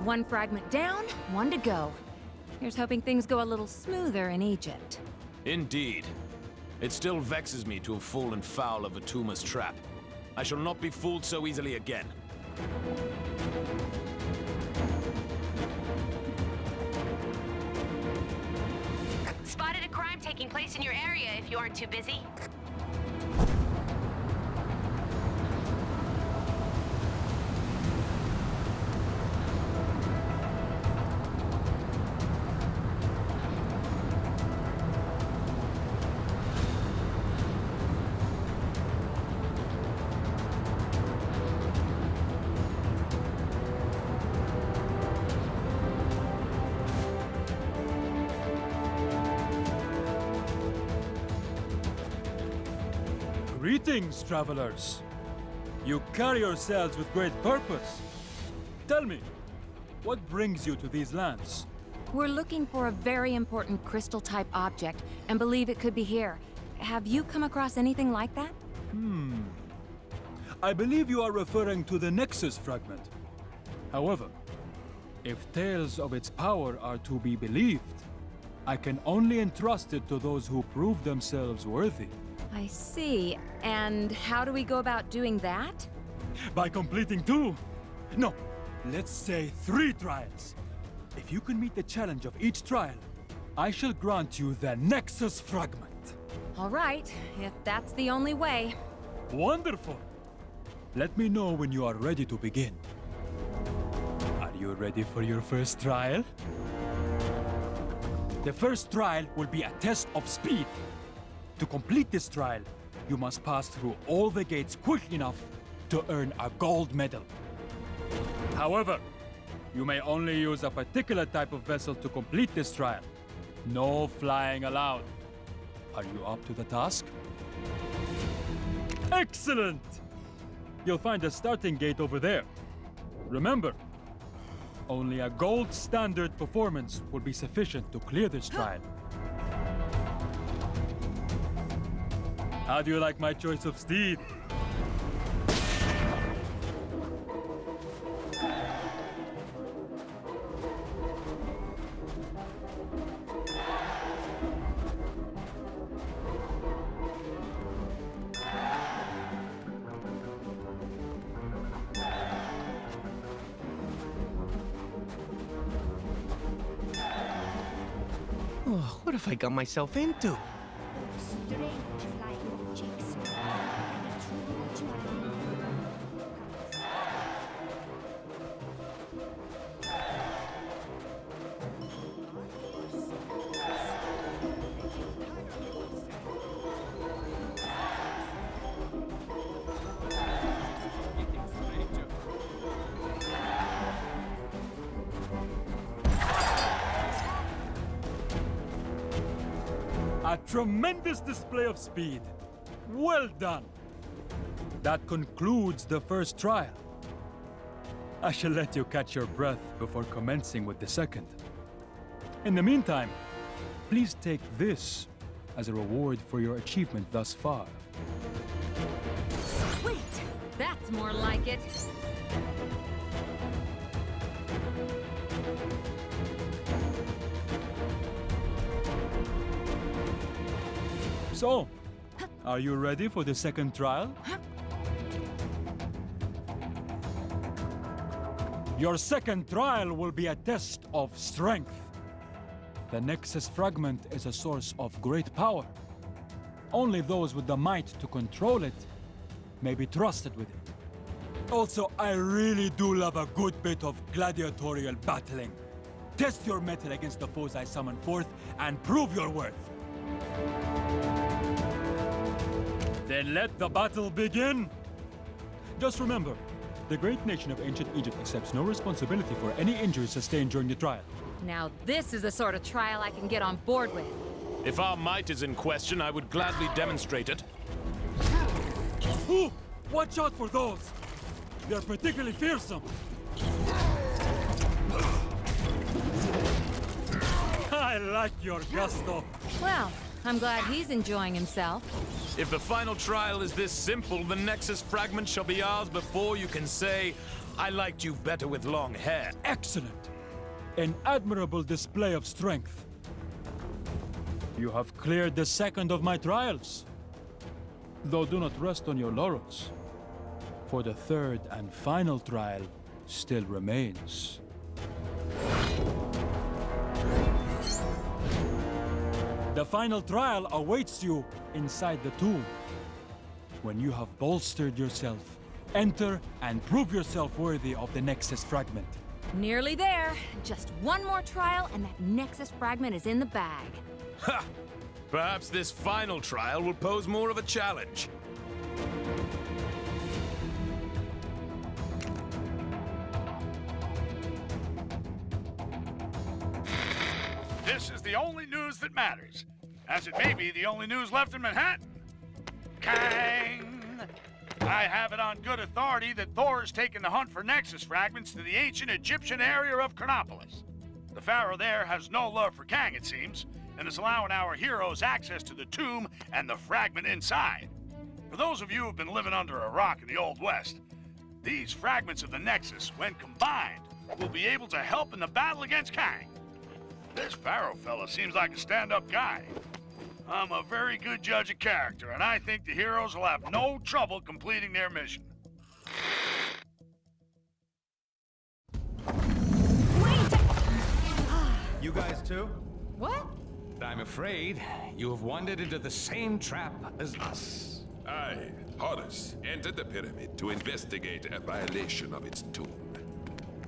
One fragment down, one to go. Here's hoping things go a little smoother in Egypt. Indeed. It still vexes me to have fallen foul of Atuma's trap. I shall not be fooled so easily again. Spotted a crime taking place in your area if you aren't too busy. Greetings, travelers. You carry yourselves with great purpose. Tell me, what brings you to these lands? We're looking for a very important crystal-type object and believe it could be here. Have you come across anything like that? I believe you are referring to the Nexus fragment. However, if tales of its power are to be believed, I can only entrust it to those who prove themselves worthy. I see. And how do we go about doing that? By completing 2, no, let's say 3 trials. If you can meet the challenge of each trial, I shall grant you the Nexus fragment. All right, if that's the only way. Wonderful! Let me know when you are ready to begin. Are you ready for your first trial? The first trial will be a test of speed. To complete this trial, you must pass through all the gates quick enough to earn a gold medal. However, you may only use a particular type of vessel to complete this trial. No flying allowed. Are you up to the task? Excellent! You'll find a starting gate over there. Remember, only a gold standard performance will be sufficient to clear this trial. How do you like my choice of steed? Oh, what have I got myself into? A tremendous display of speed. Well done. That concludes the first trial. I shall let you catch your breath before commencing with the second. In the meantime, please take this as a reward for your achievement thus far. Sweet! That's more like it. So, are you ready for the second trial? Your second trial will be a test of strength. The Nexus fragment is a source of great power. Only those with the might to control it may be trusted with it. Also, I really do love a good bit of gladiatorial battling. Test your mettle against the foes I summon forth and prove your worth. Then let the battle begin! Just remember, the great nation of ancient Egypt accepts no responsibility for any injuries sustained during the trial. Now this is the sort of trial I can get on board with. If our might is in question, I would gladly demonstrate it. Ooh! Watch out for those! They're particularly fearsome! I like your gusto! Well, I'm glad he's enjoying himself. If the final trial is this simple, the Nexus fragment shall be ours before you can say, I liked you better with long hair. Excellent. An admirable display of strength. You have cleared the second of my trials. Though do not rest on your laurels, for the third and final trial still remains. The final trial awaits you inside the tomb. When you have bolstered yourself, enter and prove yourself worthy of the Nexus fragment. Nearly there. Just one more trial and that Nexus fragment is in the bag. Ha! Perhaps this final trial will pose more of a challenge. This is the only news that matters, as it may be the only news left in Manhattan. Kang! I have it on good authority that Thor is taking the hunt for Nexus fragments to the ancient Egyptian area of Chronopolis. The Pharaoh there has no love for Kang, it seems, and is allowing our heroes access to the tomb and the fragment inside. For those of you who have been living under a rock in the Old West, these fragments of the Nexus, when combined, will be able to help in the battle against Kang. This Pharaoh fella seems like a stand-up guy. I'm a very good judge of character, and I think the heroes will have no trouble completing their mission. You guys too? What? I'm afraid you have wandered into the same trap as us. I, Horus, entered the pyramid to investigate a violation of its tomb.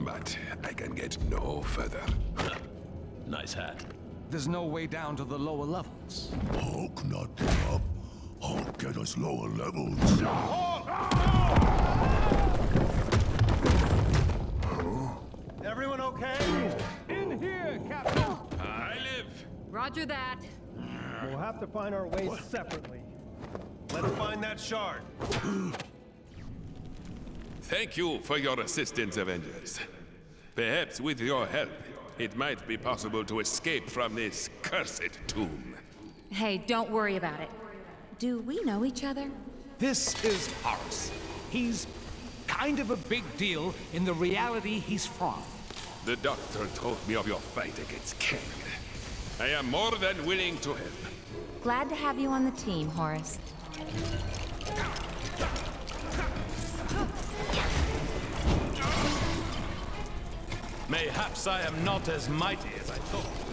But I can get no further. Nice hat. There's no way down to the lower levels. Hulk not get up. Hulk get us lower levels. Everyone okay? In here, Captain! I live. Roger that. We'll have to find our ways separately. Let's find that shard. Thank you for your assistance, Avengers. Perhaps with your help, it might be possible to escape from this cursed tomb. Hey, don't worry about it. Do we know each other? This is Horus. He's kind of a big deal in the reality he's from. The doctor told me of your fight against Kang. I am more than willing to help. Glad to have you on the team, Horace. Mayhaps I am not as mighty as I thought.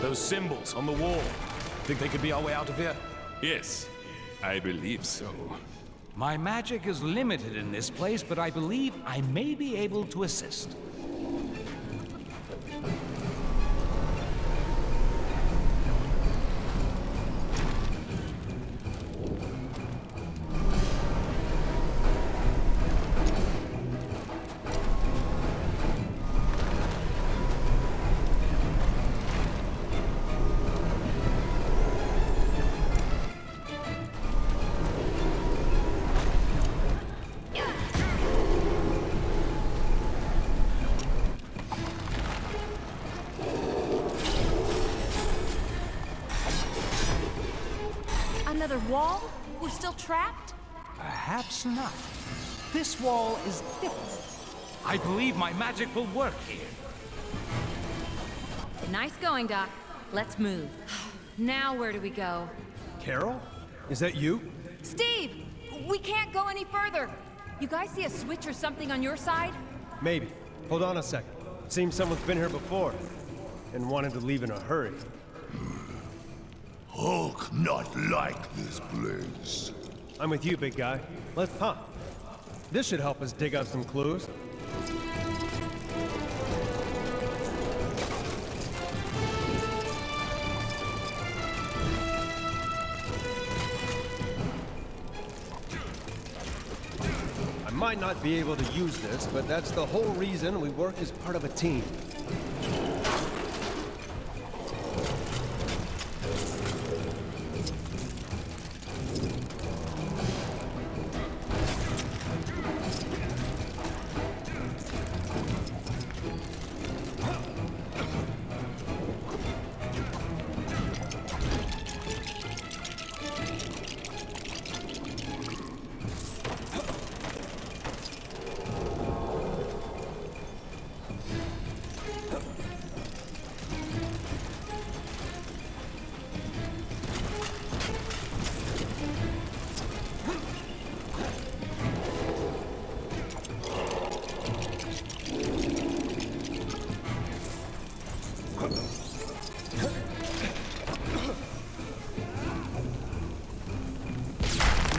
Those symbols on the wall. Think they could be our way out of here? Yes, I believe so. My magic is limited in this place, but I believe I may be able to assist. Another wall? We're still trapped? Perhaps not. This wall is different. I believe my magic will work here. Nice going, Doc. Let's move. Now where do we go? Carol? Is that you? Steve! We can't go any further! You guys see a switch or something on your side? Maybe. Hold on a second. Seems someone's been here before. and wanted to leave in a hurry. Hulk not like this place. I'm with you, big guy. Let's hunt. This should help us dig up some clues. I might not be able to use this, but that's the whole reason we work as part of a team.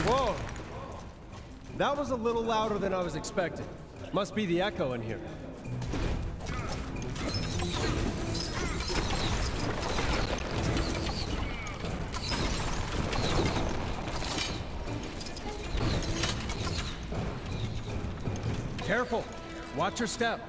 Whoa! That was a little louder than I was expecting. Must be the echo in here. Careful! Watch your step.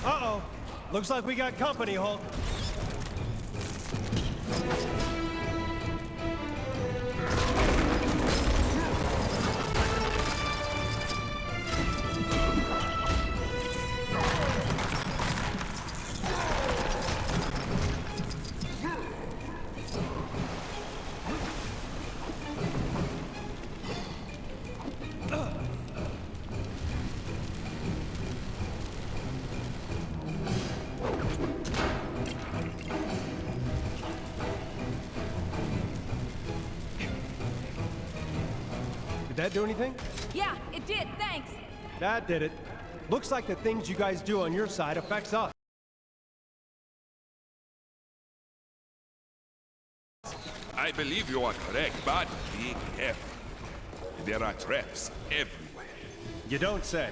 Uh-oh. Looks like we got company, Hulk. Did that do anything? Yeah, it did, thanks. That did it. Looks like the things you guys do on your side affects us. I believe you are correct, but be careful. There are traps everywhere. You don't say.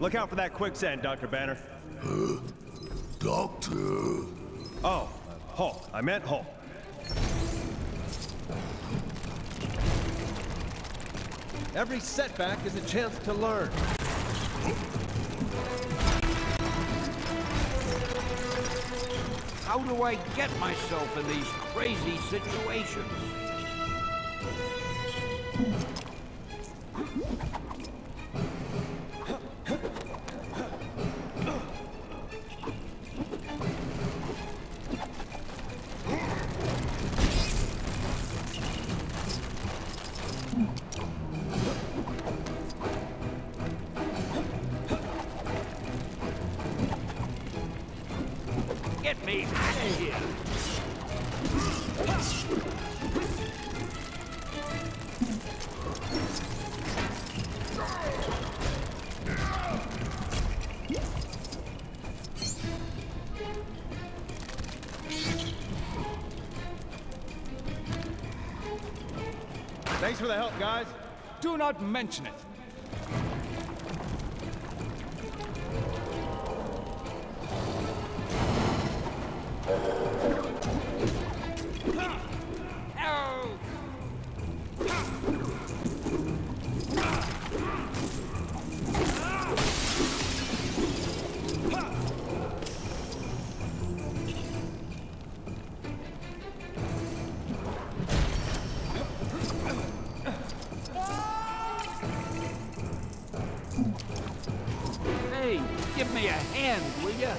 Look out for that quicksand, Dr. Banner. Doctor. Oh, Hulk. I meant Hulk. Every setback is a chance to learn. How do I get myself in these crazy situations? Get me out of here! Thanks for the help, guys. Do not mention it. Hey, give me a hand, will ya?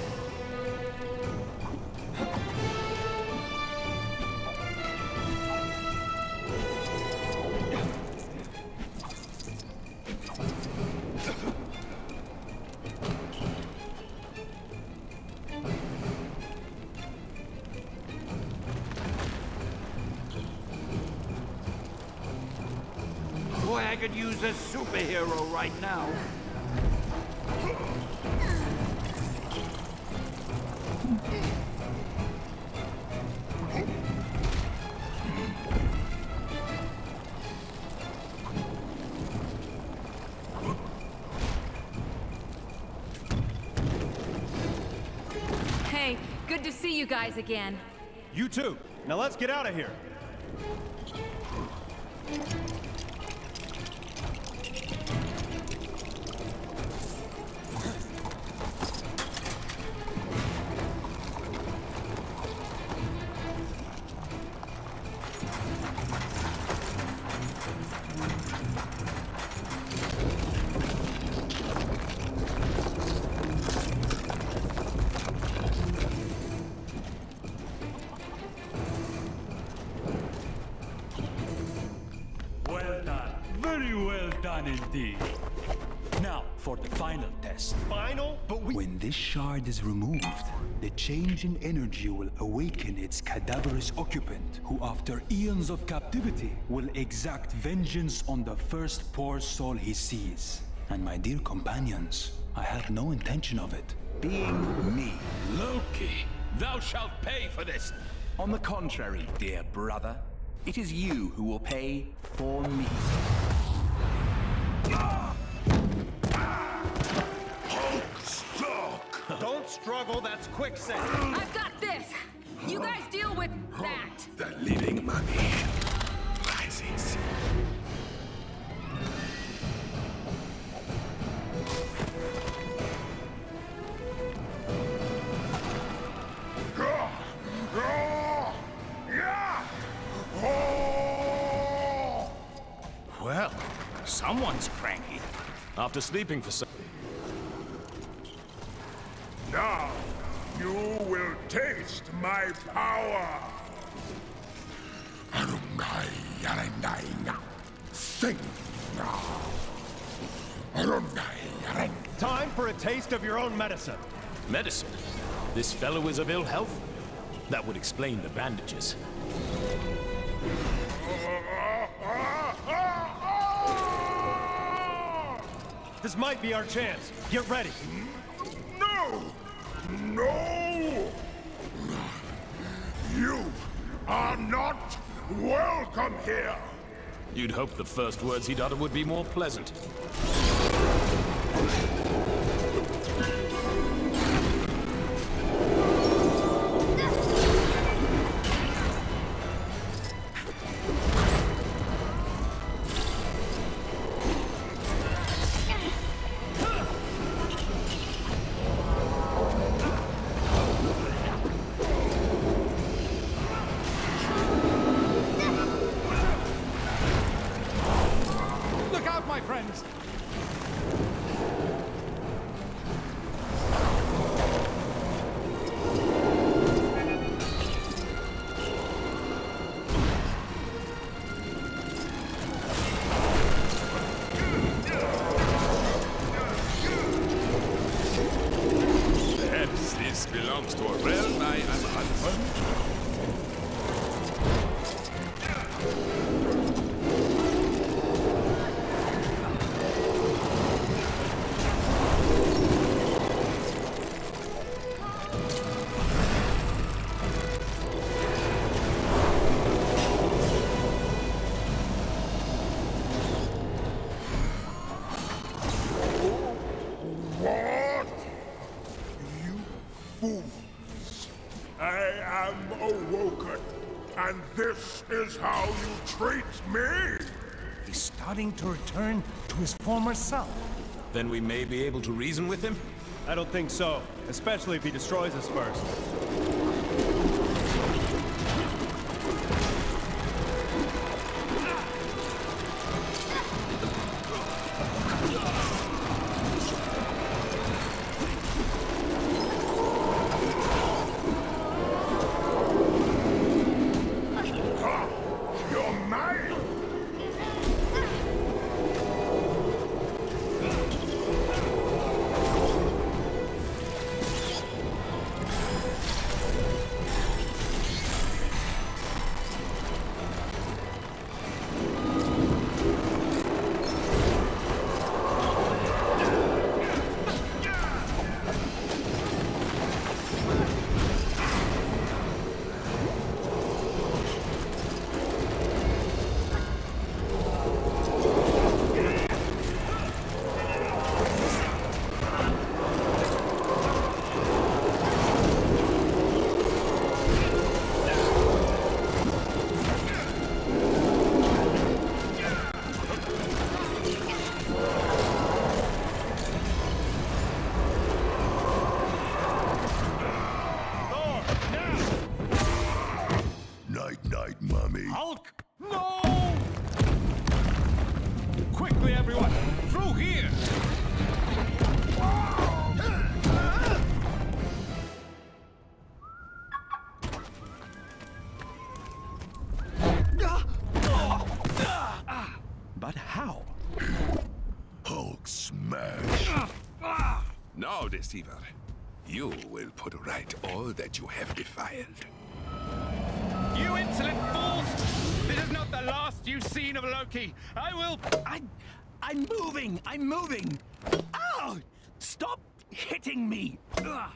Boy, I could use a superhero right now. Hey, good to see you guys again. You too. Now let's get out of here. Well done. Very well done indeed. Now, for the final test. Final? But When this shard is removed, the change in energy will awaken its cadaverous occupant, who after eons of captivity will exact vengeance on the first poor soul he sees. And my dear companions, I have no intention of it being me. Loki, thou shalt pay for this. On the contrary, dear brother, it is you who will pay for me. don't struggle, that's quicksand. I've got this. You guys deal with that. The living mummy rises. Well, someone's cranky. After sleeping for so... Now, you will taste my power. Arungai Yarendaina. Sing now. Arungai Yaren. Time for a taste of your own medicine. Medicine? This fellow is of ill health? That would explain the bandages. This might be our chance. Get ready. No! No! You are not welcome here! You'd hope the first words he'd utter would be more pleasant. things. Perhaps this belongs to a realm I am unfamiliar. What? You fools! I am awoken, and this is how you treat me? He's starting to return to his former self. Then we may be able to reason with him? I don't think so, especially if he destroys us first. Ha! You're mine! Night-night, Mummy. Hulk! No! Quickly, everyone! Through here! But how? Hulk smash. Now, deceiver, you will put right all that you have defiled. You insolent fools! This is not the last you've seen of Loki. I'm moving! I'm moving! Ow! Stop hitting me! Ugh.